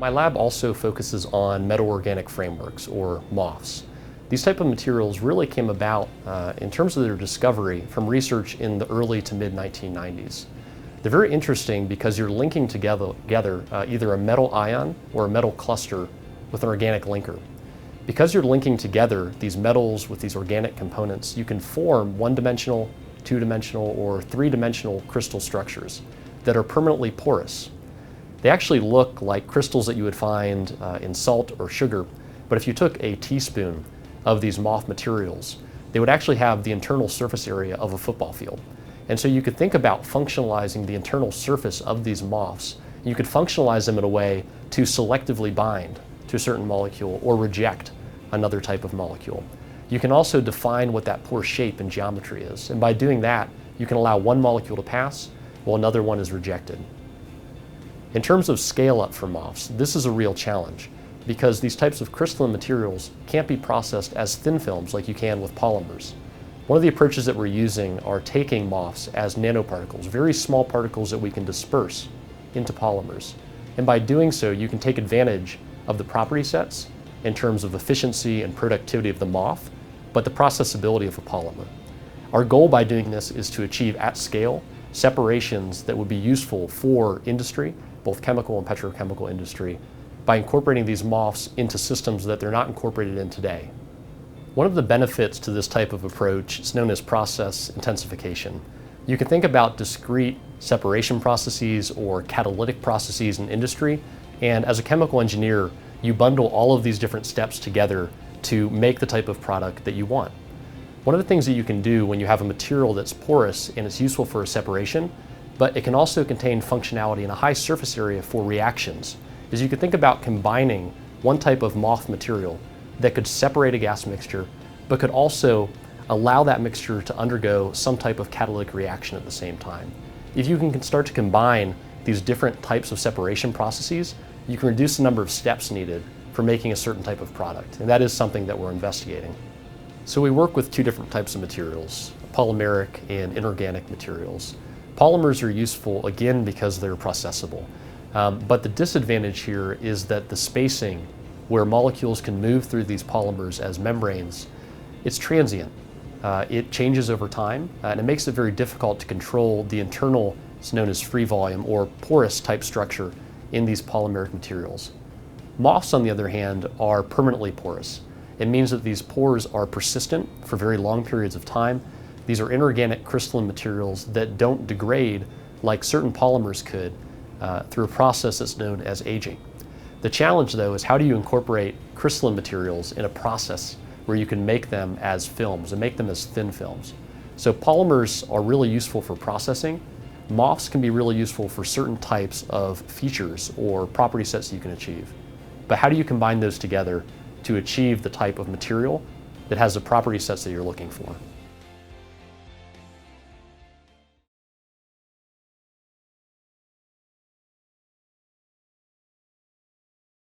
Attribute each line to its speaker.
Speaker 1: My lab also focuses on metal organic frameworks, or MOFs. These type of materials really came about in terms of their discovery from research in the early to mid 1990s. They're very interesting because you're linking together either a metal ion or a metal cluster with an organic linker. Because you're linking together these metals with these organic components, you can form one-dimensional, two-dimensional, or three-dimensional crystal structures that are permanently porous. They actually look like crystals that you would find in salt or sugar, but if you took a teaspoon of these MOF materials, they would actually have the internal surface area of a football field. And so you could think about functionalizing the internal surface of these MOFs. You could functionalize them in a way to selectively bind to a certain molecule or reject another type of molecule. You can also define what that pore shape and geometry is. And by doing that, you can allow one molecule to pass while another one is rejected. In terms of scale up for MOFs, this is a real challenge because these types of crystalline materials can't be processed as thin films like you can with polymers. One of the approaches that we're using are taking MOFs as nanoparticles, very small particles that we can disperse into polymers. And by doing so, you can take advantage of the property sets in terms of efficiency and productivity of the MOF, but the processability of a polymer. Our goal by doing this is to achieve at scale separations that would be useful for industry, both chemical and petrochemical industry, by incorporating these MOFs into systems that they're not incorporated in today. One of the benefits to this type of approach is known as process intensification. You can think about discrete separation processes or catalytic processes in industry, and as a chemical engineer, you bundle all of these different steps together to make the type of product that you want. One of the things that you can do when you have a material that's porous and it's useful for a separation, but it can also contain functionality and a high surface area for reactions, is you could think about combining one type of MOF material that could separate a gas mixture, but could also allow that mixture to undergo some type of catalytic reaction at the same time. If you can start to combine these different types of separation processes, you can reduce the number of steps needed for making a certain type of product, and that is something that we're investigating. So we work with two different types of materials, polymeric and inorganic materials. Polymers are useful, again, because they're processable. But the disadvantage here is that the spacing where molecules can move through these polymers as membranes, it's transient. It changes over time, and it makes it very difficult to control the internal, it's known as free volume or porous type structure in these polymeric materials. MOFs, on the other hand, are permanently porous. It means that these pores are persistent for very long periods of time. These are inorganic crystalline materials that don't degrade like certain polymers could through a process that's known as aging. The challenge, though, is how do you incorporate crystalline materials in a process where you can make them as films and make them as thin films. So polymers are really useful for processing. MOFs can be really useful for certain types of features or property sets that you can achieve. But how do you combine those together to achieve the type of material that has the property sets that you're looking for?